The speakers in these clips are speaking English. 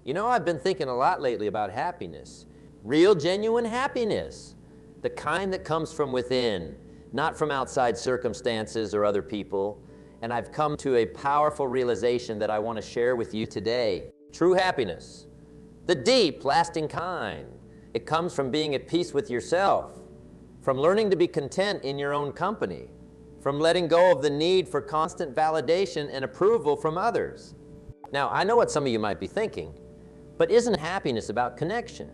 You know, I've been thinking a lot lately about happiness. Real, genuine happiness. The kind that comes from within, not from outside circumstances or other people. And I've come to a powerful realization that I want to share with you today. True happiness. The deep, lasting kind. It comes from being at peace with yourself, from learning to be content in your own company, from letting go of the need for constant validation and approval from others. Now, I know what some of you might be thinking, but isn't happiness about connection,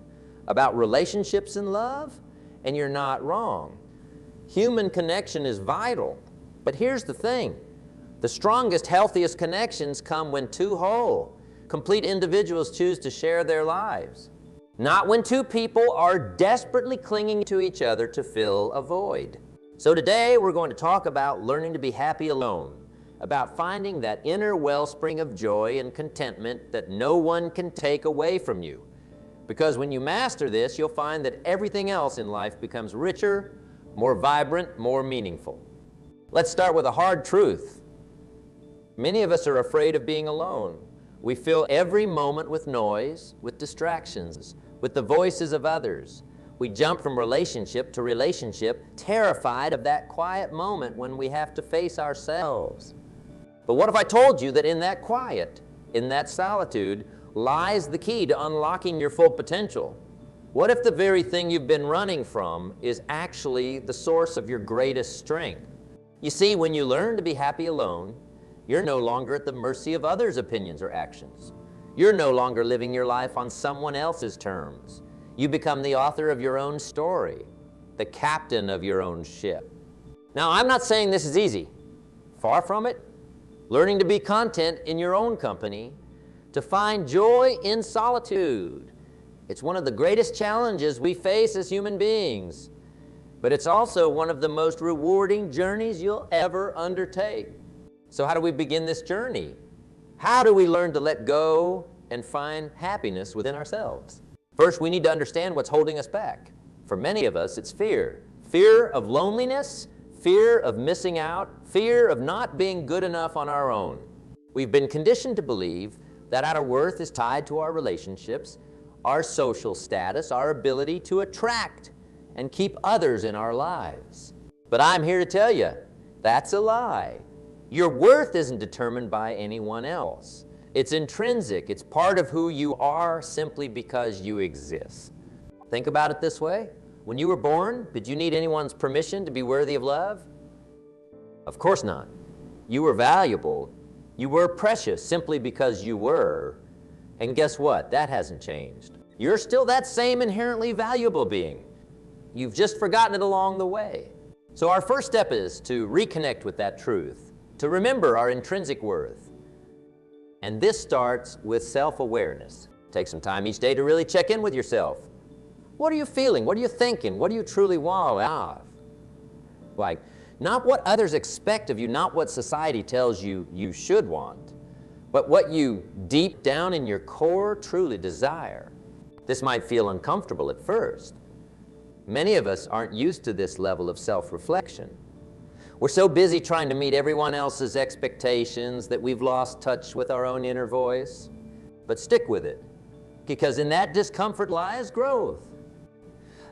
about relationships and love? And you're not wrong. Human connection is vital, but here's the thing. The strongest, healthiest connections come when two whole, complete individuals choose to share their lives. Not when two people are desperately clinging to each other to fill a void. So today we're going to talk about learning to be happy alone, about finding that inner wellspring of joy and contentment that no one can take away from you. Because when you master this, you'll find that everything else in life becomes richer, more vibrant, more meaningful. Let's start with a hard truth. Many of us are afraid of being alone. We fill every moment with noise, with distractions, with the voices of others. We jump from relationship to relationship, terrified of that quiet moment when we have to face ourselves. But what if I told you that in that quiet, in that solitude, lies the key to unlocking your full potential? What if the very thing you've been running from is actually the source of your greatest strength? You see, when you learn to be happy alone, you're no longer at the mercy of others' opinions or actions. You're no longer living your life on someone else's terms. You become the author of your own story, the captain of your own ship. Now, I'm not saying this is easy. Far from it. Learning to be content in your own company, to find joy in solitude. It's one of the greatest challenges we face as human beings, but it's also one of the most rewarding journeys you'll ever undertake. So how do we begin this journey? How do we learn to let go and find happiness within ourselves? First, we need to understand what's holding us back. For many of us, it's fear. Fear of loneliness, fear of missing out, fear of not being good enough on our own. We've been conditioned to believe that our worth is tied to our relationships, our social status, our ability to attract and keep others in our lives. But I'm here to tell you, that's a lie. Your worth isn't determined by anyone else. It's intrinsic. It's part of who you are simply because you exist. Think about it this way. When you were born, did you need anyone's permission to be worthy of love? Of course not. You were valuable. You were precious simply because you were. And guess what? That hasn't changed. You're still that same inherently valuable being. You've just forgotten it along the way. So our first step is to reconnect with that truth, to remember our intrinsic worth. And this starts with self-awareness. Take some time each day to really check in with yourself. What are you feeling? What are you thinking? What do you truly want out of? Like, not what others expect of you, not what society tells you you should want, but what you deep down in your core truly desire. This might feel uncomfortable at first. Many of us aren't used to this level of self-reflection. We're so busy trying to meet everyone else's expectations that we've lost touch with our own inner voice. But stick with it, because in that discomfort lies growth.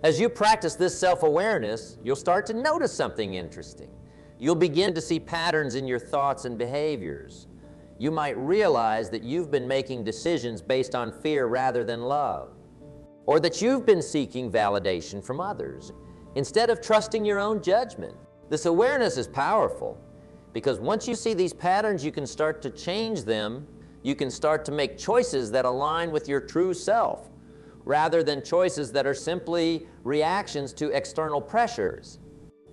As you practice this self-awareness, you'll start to notice something interesting. You'll begin to see patterns in your thoughts and behaviors. You might realize that you've been making decisions based on fear rather than love, or that you've been seeking validation from others instead of trusting your own judgment. This awareness is powerful because once you see these patterns, you can start to change them. You can start to make choices that align with your true self, rather than choices that are simply reactions to external pressures.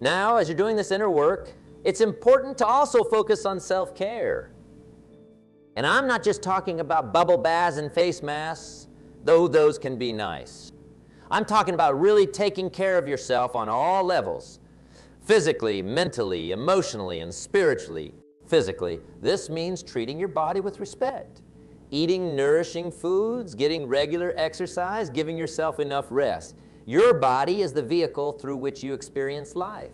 Now, as you're doing this inner work, it's important to also focus on self-care. And I'm not just talking about bubble baths and face masks, though those can be nice. I'm talking about really taking care of yourself on all levels. Physically, mentally, emotionally, and spiritually. Physically, this means treating your body with respect, eating nourishing foods, getting regular exercise, giving yourself enough rest. Your body is the vehicle through which you experience life.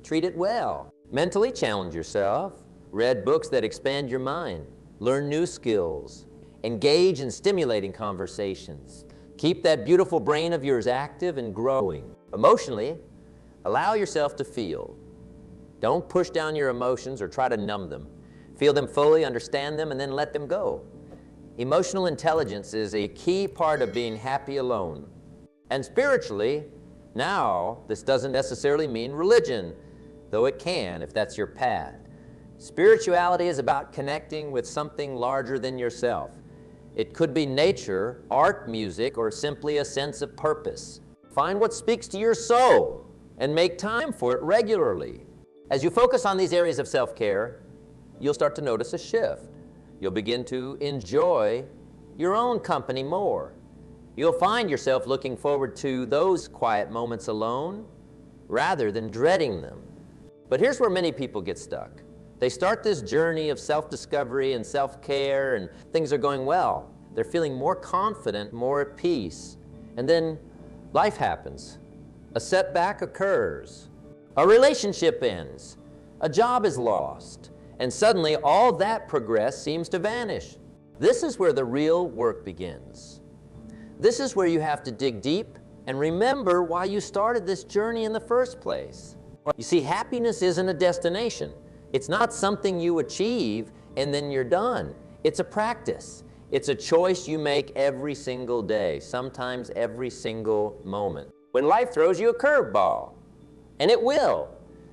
Treat it well. Mentally, challenge yourself. Read books that expand your mind. Learn new skills. Engage in stimulating conversations. Keep that beautiful brain of yours active and growing. Emotionally, allow yourself to feel. Don't push down your emotions or try to numb them. Feel them fully, understand them, and then let them go. Emotional intelligence is a key part of being happy alone. And spiritually, now, this doesn't necessarily mean religion, though it can if that's your path. Spirituality is about connecting with something larger than yourself. It could be nature, art, music, or simply a sense of purpose. Find what speaks to your soul and make time for it regularly. As you focus on these areas of self-care, you'll start to notice a shift. You'll begin to enjoy your own company more. You'll find yourself looking forward to those quiet moments alone rather than dreading them. But here's where many people get stuck. They start this journey of self-discovery and self-care, and things are going well. They're feeling more confident, more at peace. And then life happens. A setback occurs. A relationship ends. A job is lost. And suddenly all that progress seems to vanish. This is where the real work begins. This is where you have to dig deep and remember why you started this journey in the first place. You see, happiness isn't a destination. It's not something you achieve and then you're done. It's a practice. It's a choice you make every single day, sometimes every single moment. When life throws you a curveball, and it will,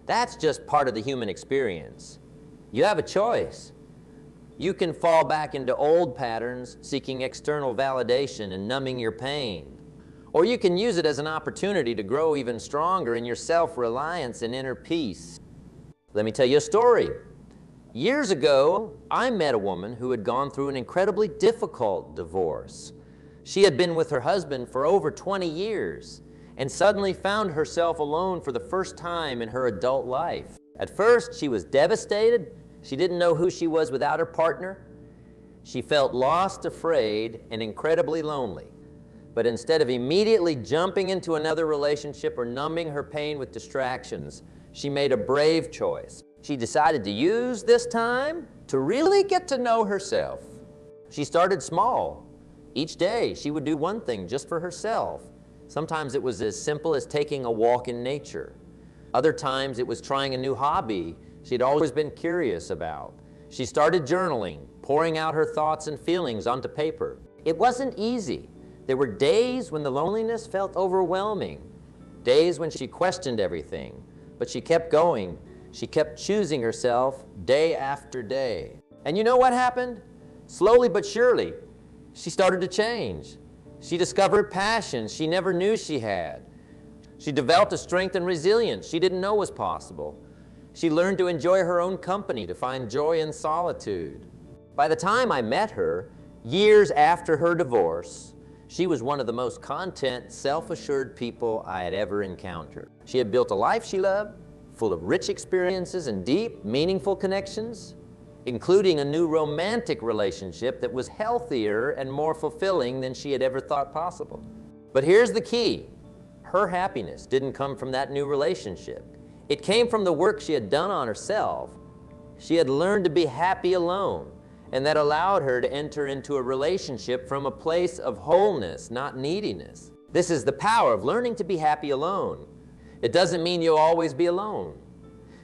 that's just part of the human experience. You have a choice. You can fall back into old patterns, seeking external validation and numbing your pain. Or you can use it as an opportunity to grow even stronger in your self-reliance and inner peace. Let me tell you a story. Years ago, I met a woman who had gone through an incredibly difficult divorce. She had been with her husband for over 20 years and suddenly found herself alone for the first time in her adult life. At first, she was devastated. She didn't know who she was without her partner. She felt lost, afraid, and incredibly lonely. But instead of immediately jumping into another relationship or numbing her pain with distractions, she made a brave choice. She decided to use this time to really get to know herself. She started small. Each day, she would do one thing just for herself. Sometimes it was as simple as taking a walk in nature. Other times, it was trying a new hobby she'd always been curious about. She started journaling, pouring out her thoughts and feelings onto paper. It wasn't easy. There were days when the loneliness felt overwhelming, days when she questioned everything. But she kept going. She kept choosing herself day after day. And you know what happened? Slowly but surely, she started to change. She discovered passions she never knew she had. She developed a strength and resilience she didn't know was possible. She learned to enjoy her own company, to find joy in solitude. By the time I met her, years after her divorce, she was one of the most content, self-assured people I had ever encountered. She had built a life she loved, full of rich experiences and deep, meaningful connections, including a new romantic relationship that was healthier and more fulfilling than she had ever thought possible. But here's the key. Her happiness didn't come from that new relationship. It came from the work she had done on herself. She had learned to be happy alone, and that allowed her to enter into a relationship from a place of wholeness, not neediness. This is the power of learning to be happy alone. It doesn't mean you'll always be alone.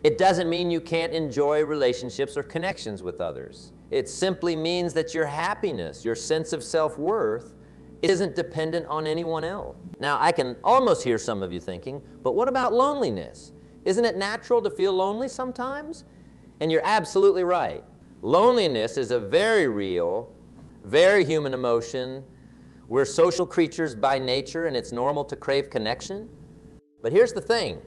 It doesn't mean you can't enjoy relationships or connections with others. It simply means that your happiness, your sense of self-worth, isn't dependent on anyone else. Now, I can almost hear some of you thinking, but what about loneliness? Isn't it natural to feel lonely sometimes? And you're absolutely right. Loneliness is a very real, very human emotion. We're social creatures by nature, and it's normal to crave connection. But here's the thing.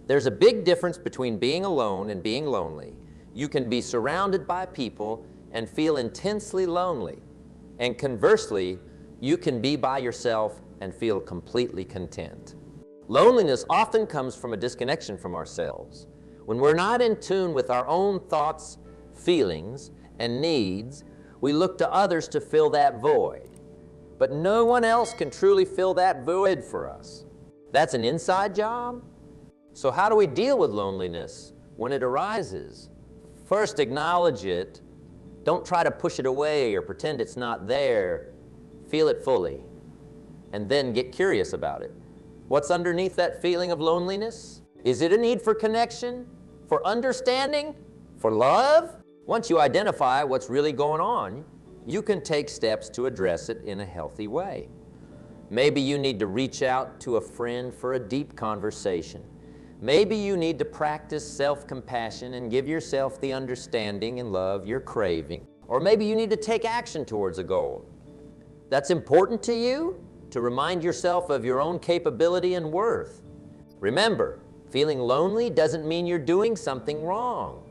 There's a big difference between being alone and being lonely. You can be surrounded by people and feel intensely lonely. And conversely, you can be by yourself and feel completely content. Loneliness often comes from a disconnection from ourselves. When we're not in tune with our own thoughts, feelings, and needs, we look to others to fill that void. But no one else can truly fill that void for us. That's an inside job. So how do we deal with loneliness when it arises? First, acknowledge it Don't try to push it away or pretend it's not there. Feel it fully, and then get curious about it. What's underneath that feeling of loneliness? Is it a need for connection, for understanding, for love? Once you identify what's really going on, you can take steps to address it in a healthy way. Maybe you need to reach out to a friend for a deep conversation. Maybe you need to practice self-compassion and give yourself the understanding and love you're craving. Or maybe you need to take action towards a goal. That's important to you, to remind yourself of your own capability and worth. Remember, feeling lonely doesn't mean you're doing something wrong.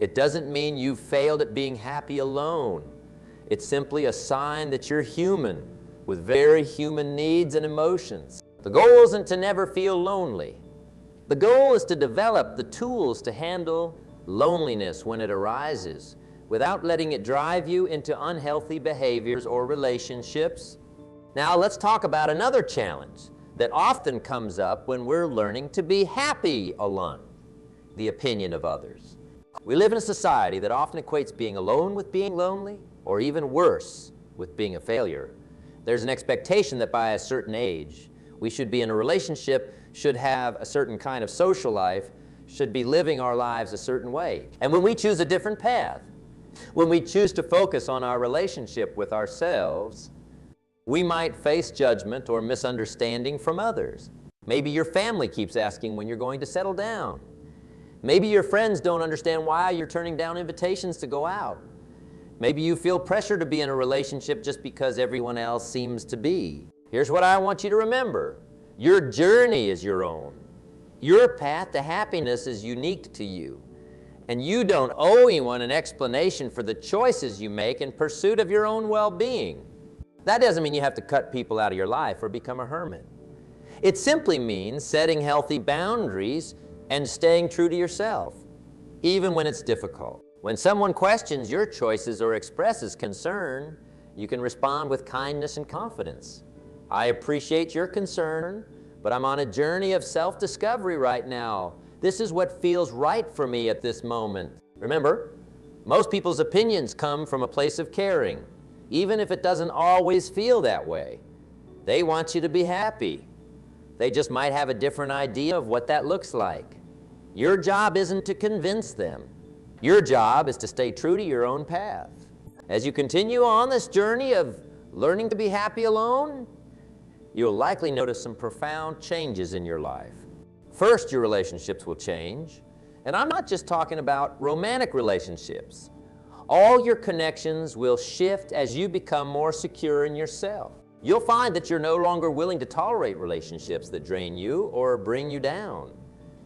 It doesn't mean you've failed at being happy alone. It's simply a sign that you're human, with very human needs and emotions. The goal isn't to never feel lonely. The goal is to develop the tools to handle loneliness when it arises, without letting it drive you into unhealthy behaviors or relationships. Now let's talk about another challenge that often comes up when we're learning to be happy alone: the opinion of others. We live in a society that often equates being alone with being lonely, or even worse, with being a failure. There's an expectation that by a certain age, we should be in a relationship, should have a certain kind of social life, should be living our lives a certain way. And when we choose a different path, when we choose to focus on our relationship with ourselves, we might face judgment or misunderstanding from others. Maybe your family keeps asking when you're going to settle down. Maybe your friends don't understand why you're turning down invitations to go out. Maybe you feel pressure to be in a relationship just because everyone else seems to be. Here's what I want you to remember. Your journey is your own. Your path to happiness is unique to you. And you don't owe anyone an explanation for the choices you make in pursuit of your own well-being. That doesn't mean you have to cut people out of your life or become a hermit. It simply means setting healthy boundaries and staying true to yourself, even when it's difficult. When someone questions your choices or expresses concern, you can respond with kindness and confidence. I appreciate your concern, but I'm on a journey of self-discovery right now. This is what feels right for me at this moment. Remember, most people's opinions come from a place of caring, even if it doesn't always feel that way. They want you to be happy. They just might have a different idea of what that looks like. Your job isn't to convince them. Your job is to stay true to your own path. As you continue on this journey of learning to be happy alone, you'll likely notice some profound changes in your life. First, your relationships will change. And I'm not just talking about romantic relationships. All your connections will shift as you become more secure in yourself. You'll find that you're no longer willing to tolerate relationships that drain you or bring you down.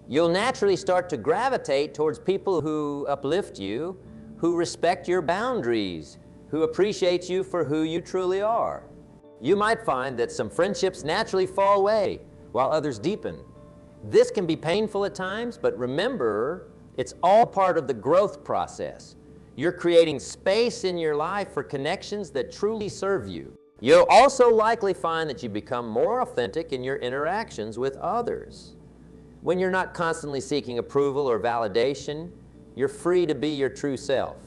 You'll naturally start to gravitate towards people who uplift you, who respect your boundaries, who appreciate you for who you truly are. You might find that some friendships naturally fall away while others deepen. This can be painful at times, but remember, it's all part of the growth process. You're creating space in your life for connections that truly serve you. You'll also likely find that you become more authentic in your interactions with others. When you're not constantly seeking approval or validation, you're free to be your true self.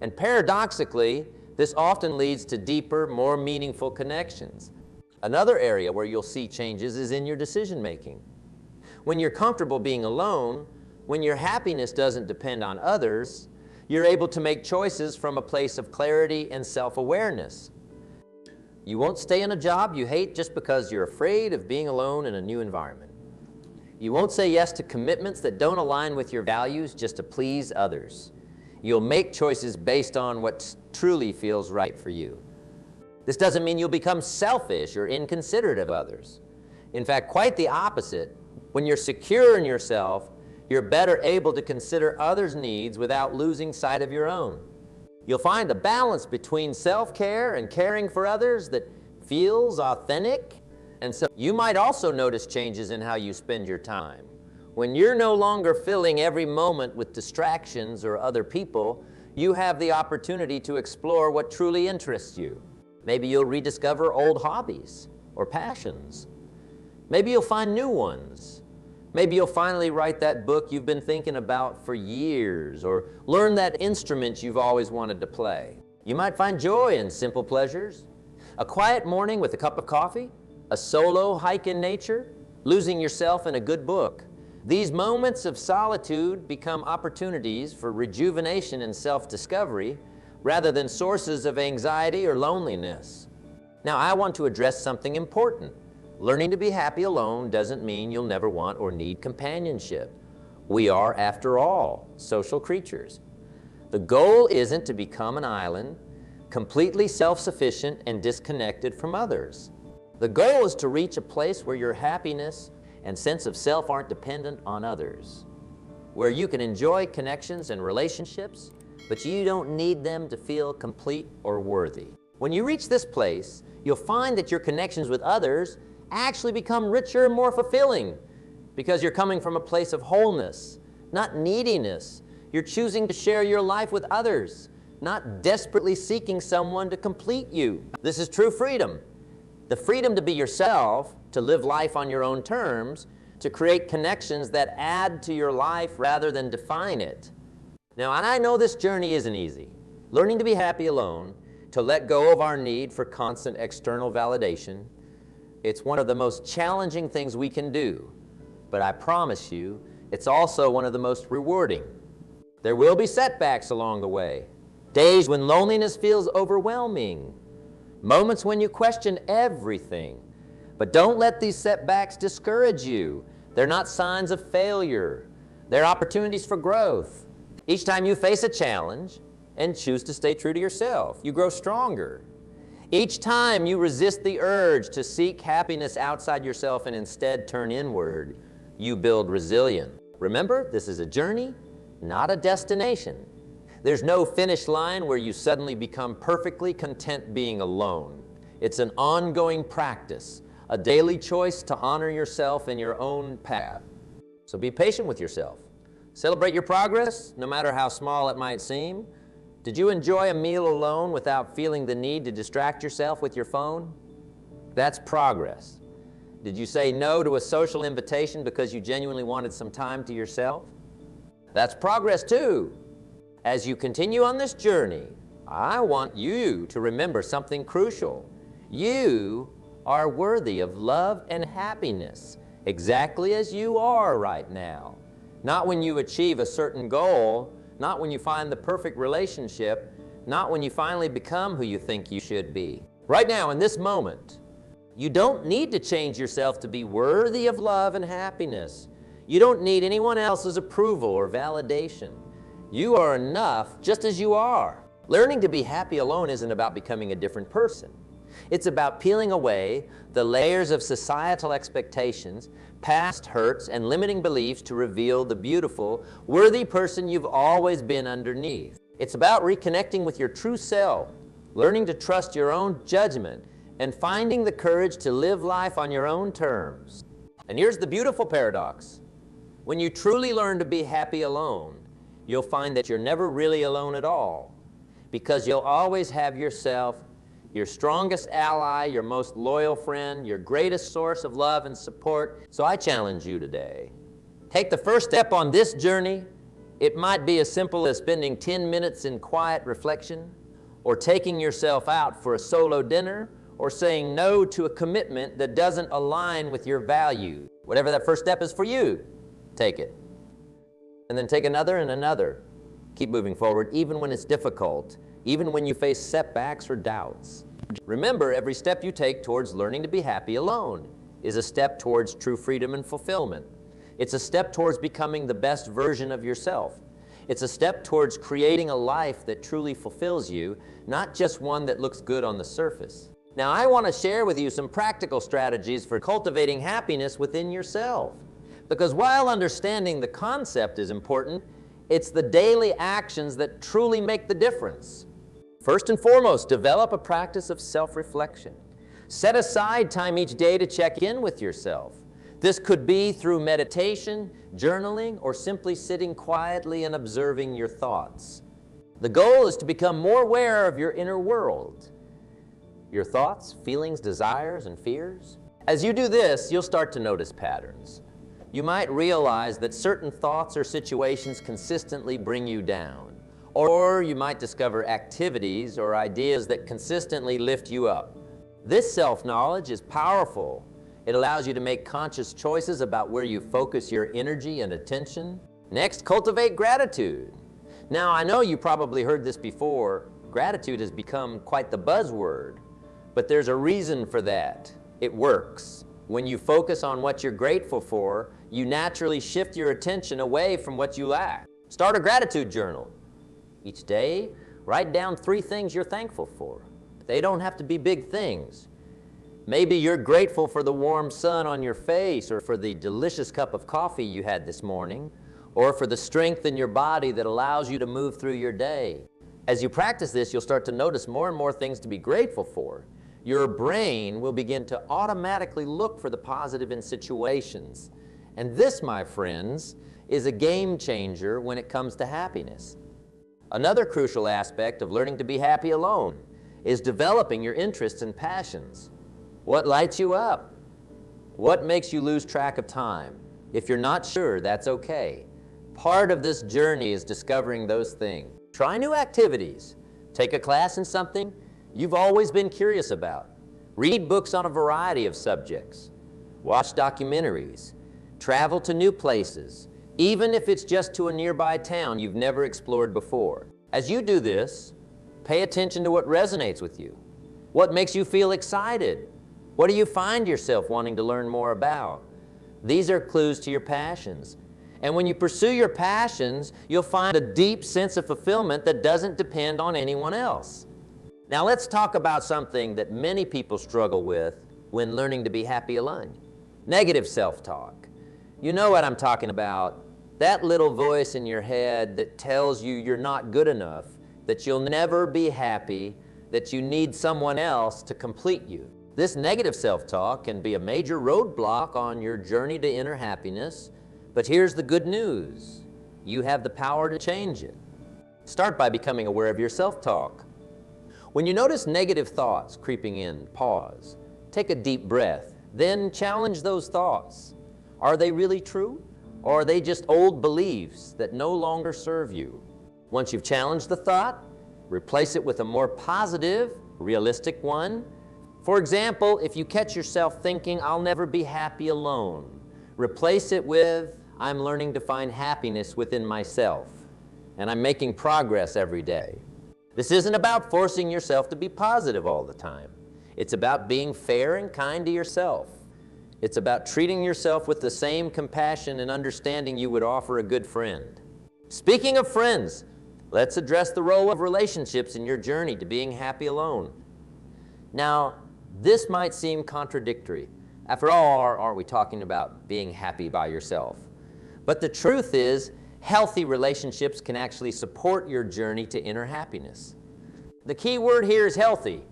And paradoxically, this often leads to deeper, more meaningful connections. Another area where you'll see changes is in your decision-making. When you're comfortable being alone, when your happiness doesn't depend on others, you're able to make choices from a place of clarity and self-awareness. You won't stay in a job you hate just because you're afraid of being alone in a new environment. You won't say yes to commitments that don't align with your values just to please others. You'll make choices based on what truly feels right for you. This doesn't mean you'll become selfish or inconsiderate of others. In fact, quite the opposite. When you're secure in yourself, you're better able to consider others' needs without losing sight of your own. You'll find a balance between self-care and caring for others that feels authentic. And so you might also notice changes in how you spend your time. When you're no longer filling every moment with distractions or other people, you have the opportunity to explore what truly interests you. Maybe you'll rediscover old hobbies or passions. Maybe you'll find new ones. Maybe you'll finally write that book you've been thinking about for years, or learn that instrument you've always wanted to play. You might find joy in simple pleasures. A quiet morning with a cup of coffee, a solo hike in nature, losing yourself in a good book. These moments of solitude become opportunities for rejuvenation and self-discovery rather than sources of anxiety or loneliness. Now, I want to address something important. Learning to be happy alone doesn't mean you'll never want or need companionship. We are, after all, social creatures. The goal isn't to become an island, completely self-sufficient and disconnected from others. The goal is to reach a place where your happiness and sense of self aren't dependent on others, where you can enjoy connections and relationships, but you don't need them to feel complete or worthy. When you reach this place, you'll find that your connections with others actually become richer and more fulfilling because you're coming from a place of wholeness, not neediness. You're choosing to share your life with others, not desperately seeking someone to complete you. This is true freedom. The freedom to be yourself, to live life on your own terms, to create connections that add to your life rather than define it. Now, and I know this journey isn't easy. Learning to be happy alone, to let go of our need for constant external validation, it's one of the most challenging things we can do, but I promise you, it's also one of the most rewarding. There will be setbacks along the way, days when loneliness feels overwhelming, moments when you question everything. But don't let these setbacks discourage you. They're not signs of failure. They're opportunities for growth. Each time you face a challenge and choose to stay true to yourself, you grow stronger. Each time you resist the urge to seek happiness outside yourself and instead turn inward, you build resilience. Remember, this is a journey, not a destination. There's no finish line where you suddenly become perfectly content being alone. It's an ongoing practice, a daily choice to honor yourself in your own path. So be patient with yourself. Celebrate your progress, no matter how small it might seem. Did you enjoy a meal alone without feeling the need to distract yourself with your phone? That's progress. Did you say no to a social invitation because you genuinely wanted some time to yourself? That's progress too. As you continue on this journey, I want you to remember something crucial. You are worthy of love and happiness, exactly as you are right now. Not when you achieve a certain goal, not when you find the perfect relationship, not when you finally become who you think you should be. Right now, in this moment, you don't need to change yourself to be worthy of love and happiness. You don't need anyone else's approval or validation. You are enough just as you are. Learning to be happy alone isn't about becoming a different person. It's about peeling away the layers of societal expectations, past hurts, and limiting beliefs to reveal the beautiful, worthy person you've always been underneath. It's about reconnecting with your true self, learning to trust your own judgment, and finding the courage to live life on your own terms. And here's the beautiful paradox. When you truly learn to be happy alone, you'll find that you're never really alone at all, because you'll always have yourself, your strongest ally, your most loyal friend, your greatest source of love and support. So I challenge you today. Take the first step on this journey. It might be as simple as spending 10 minutes in quiet reflection, or taking yourself out for a solo dinner, or saying no to a commitment that doesn't align with your values. Whatever that first step is for you, take it. And then take another and another. Keep moving forward, even when it's difficult, even when you face setbacks or doubts. Remember, every step you take towards learning to be happy alone is a step towards true freedom and fulfillment. It's a step towards becoming the best version of yourself. It's a step towards creating a life that truly fulfills you, not just one that looks good on the surface. Now, I want to share with you some practical strategies for cultivating happiness within yourself. Because while understanding the concept is important, it's the daily actions that truly make the difference. First and foremost, develop a practice of self-reflection. Set aside time each day to check in with yourself. This could be through meditation, journaling, or simply sitting quietly and observing your thoughts. The goal is to become more aware of your inner world, your thoughts, feelings, desires, and fears. As you do this, you'll start to notice patterns. You might realize that certain thoughts or situations consistently bring you down. Or you might discover activities or ideas that consistently lift you up. This self-knowledge is powerful. It allows you to make conscious choices about where you focus your energy and attention. Next, cultivate gratitude. Now, I know you probably heard this before. Gratitude has become quite the buzzword, but there's a reason for that. It works. When you focus on what you're grateful for, you naturally shift your attention away from what you lack. Start a gratitude journal. Each day, write down 3 things you're thankful for. They don't have to be big things. Maybe you're grateful for the warm sun on your face, or for the delicious cup of coffee you had this morning, or for the strength in your body that allows you to move through your day. As you practice this, you'll start to notice more and more things to be grateful for. Your brain will begin to automatically look for the positive in situations. And this, my friends, is a game changer when it comes to happiness. Another crucial aspect of learning to be happy alone is developing your interests and passions. What lights you up? What makes you lose track of time? If you're not sure, that's okay. Part of this journey is discovering those things. Try new activities. Take a class in something you've always been curious about. Read books on a variety of subjects. Watch documentaries. Travel to new places, even if it's just to a nearby town you've never explored before. As you do this, pay attention to what resonates with you. What makes you feel excited? What do you find yourself wanting to learn more about? These are clues to your passions. And when you pursue your passions, you'll find a deep sense of fulfillment that doesn't depend on anyone else. Now let's talk about something that many people struggle with when learning to be happy alone. Negative self-talk. You know what I'm talking about. That little voice in your head that tells you you're not good enough, that you'll never be happy, that you need someone else to complete you. This negative self-talk can be a major roadblock on your journey to inner happiness, but here's the good news. You have the power to change it. Start by becoming aware of your self-talk. When you notice negative thoughts creeping in, pause. Take a deep breath, then challenge those thoughts. Are they really true? Or are they just old beliefs that no longer serve you? Once you've challenged the thought, replace it with a more positive, realistic one. For example, if you catch yourself thinking, "I'll never be happy alone," replace it with, "I'm learning to find happiness within myself, and I'm making progress every day." This isn't about forcing yourself to be positive all the time. It's about being fair and kind to yourself. It's about treating yourself with the same compassion and understanding you would offer a good friend. Speaking of friends, let's address the role of relationships in your journey to being happy alone. Now, this might seem contradictory. After all, aren't we talking about being happy by yourself? But the truth is, healthy relationships can actually support your journey to inner happiness. The key word here is healthy.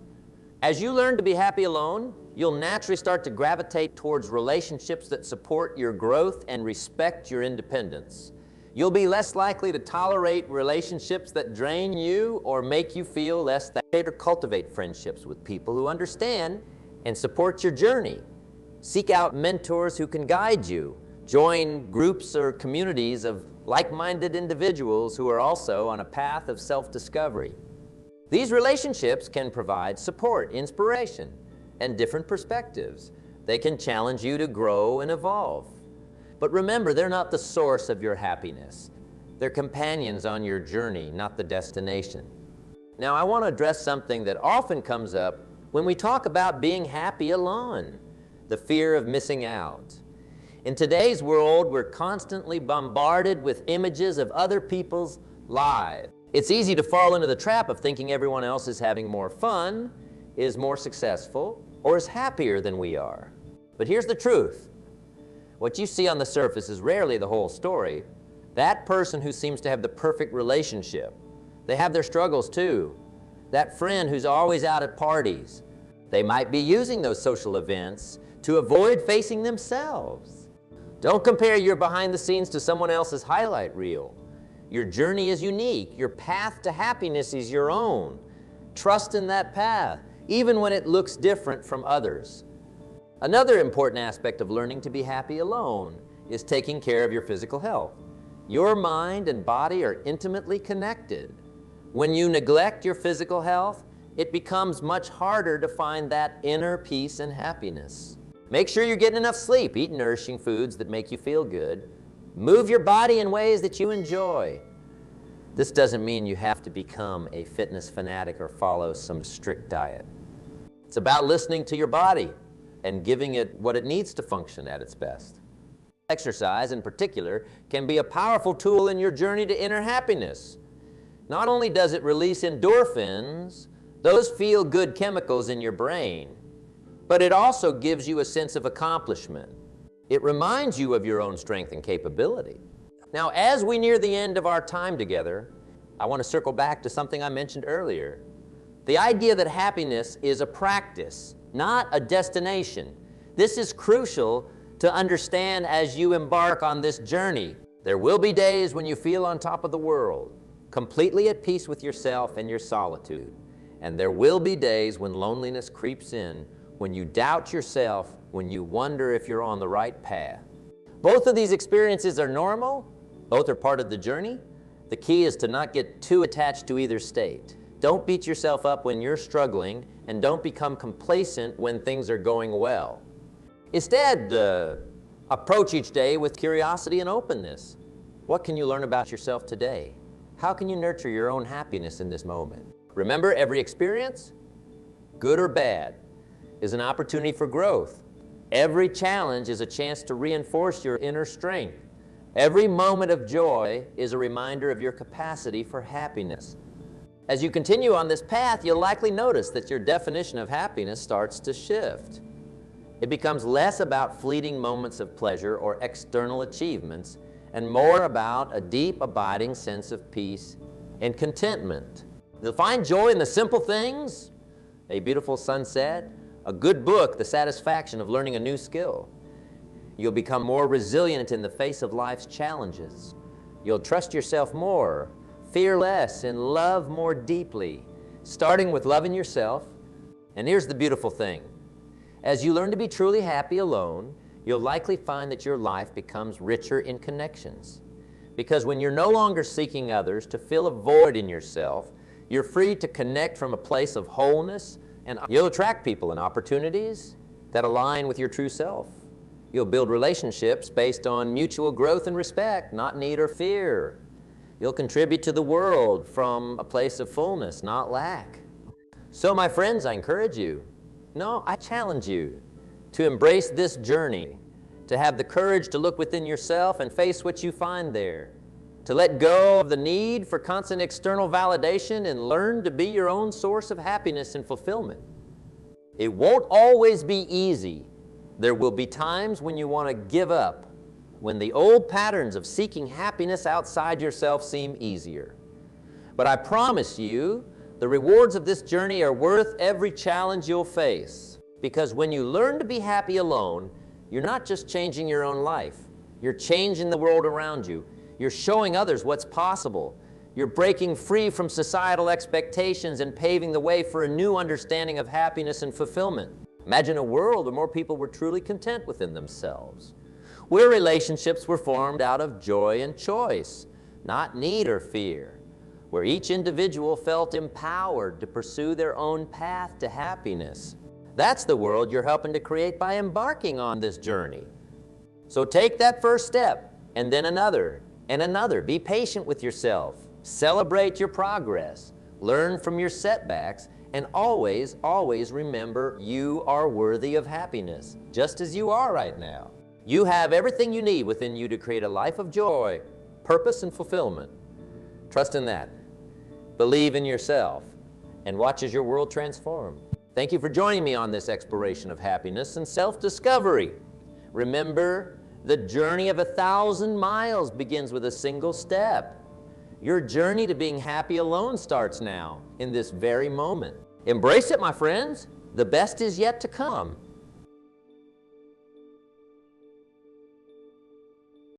As you learn to be happy alone, you'll naturally start to gravitate towards relationships that support your growth and respect your independence. You'll be less likely to tolerate relationships that drain you or make you feel less than, or cultivate friendships with people who understand and support your journey. Seek out mentors who can guide you. Join groups or communities of like-minded individuals who are also on a path of self-discovery. These relationships can provide support, inspiration, and different perspectives. They can challenge you to grow and evolve. But remember, they're not the source of your happiness. They're companions on your journey, not the destination. Now, I want to address something that often comes up when we talk about being happy alone, the fear of missing out. In today's world, we're constantly bombarded with images of other people's lives. It's easy to fall into the trap of thinking everyone else is having more fun, is more successful, or is happier than we are. But here's the truth. What you see on the surface is rarely the whole story. That person who seems to have the perfect relationship, they have their struggles too. That friend who's always out at parties, they might be using those social events to avoid facing themselves. Don't compare your behind the scenes to someone else's highlight reel. Your journey is unique. Your path to happiness is your own. Trust in that path, even when it looks different from others. Another important aspect of learning to be happy alone is taking care of your physical health. Your mind and body are intimately connected. When you neglect your physical health, it becomes much harder to find that inner peace and happiness. Make sure you're getting enough sleep. Eat nourishing foods that make you feel good. Move your body in ways that you enjoy. This doesn't mean you have to become a fitness fanatic or follow some strict diet. It's about listening to your body and giving it what it needs to function at its best. Exercise, in particular, can be a powerful tool in your journey to inner happiness. Not only does it release endorphins, those feel-good chemicals in your brain, but it also gives you a sense of accomplishment. It reminds you of your own strength and capability. Now, as we near the end of our time together, I want to circle back to something I mentioned earlier. The idea that happiness is a practice, not a destination. This is crucial to understand as you embark on this journey. There will be days when you feel on top of the world, completely at peace with yourself and your solitude. And there will be days when loneliness creeps in, when you doubt yourself, when you wonder if you're on the right path. Both of these experiences are normal. Both are part of the journey. The key is to not get too attached to either state. Don't beat yourself up when you're struggling, and don't become complacent when things are going well. Instead, approach each day with curiosity and openness. What can you learn about yourself today? How can you nurture your own happiness in this moment? Remember, every experience, good or bad, is an opportunity for growth. Every challenge is a chance to reinforce your inner strength. Every moment of joy is a reminder of your capacity for happiness. As you continue on this path, you'll likely notice that your definition of happiness starts to shift. It becomes less about fleeting moments of pleasure or external achievements, and more about a deep, abiding sense of peace and contentment. You'll find joy in the simple things, a beautiful sunset, a good book, the satisfaction of learning a new skill. You'll become more resilient in the face of life's challenges. You'll trust yourself more, fear less, and love more deeply, starting with loving yourself. And here's the beautiful thing. As you learn to be truly happy alone, you'll likely find that your life becomes richer in connections. Because when you're no longer seeking others to fill a void in yourself, you're free to connect from a place of wholeness, and you'll attract people and opportunities that align with your true self. You'll build relationships based on mutual growth and respect, not need or fear. You'll contribute to the world from a place of fullness, not lack. So, my friends, I encourage you, no, I challenge you to embrace this journey, to have the courage to look within yourself and face what you find there, to let go of the need for constant external validation and learn to be your own source of happiness and fulfillment. It won't always be easy. There will be times when you want to give up, when the old patterns of seeking happiness outside yourself seem easier. But I promise you, the rewards of this journey are worth every challenge you'll face. Because when you learn to be happy alone, you're not just changing your own life. You're changing the world around you. You're showing others what's possible. You're breaking free from societal expectations and paving the way for a new understanding of happiness and fulfillment. Imagine a world where more people were truly content within themselves, where relationships were formed out of joy and choice, not need or fear, where each individual felt empowered to pursue their own path to happiness. That's the world you're helping to create by embarking on this journey. So take that first step, and then another, and another. Be patient with yourself. Celebrate your progress. Learn from your setbacks, and always, always remember you are worthy of happiness, just as you are right now. You have everything you need within you to create a life of joy, purpose, and fulfillment. Trust in that. Believe in yourself, and watch as your world transform. Thank you for joining me on this exploration of happiness and self-discovery. Remember, the journey of 1,000 miles begins with a single step. Your journey to being happy alone starts now, in this very moment. Embrace it, my friends. The best is yet to come.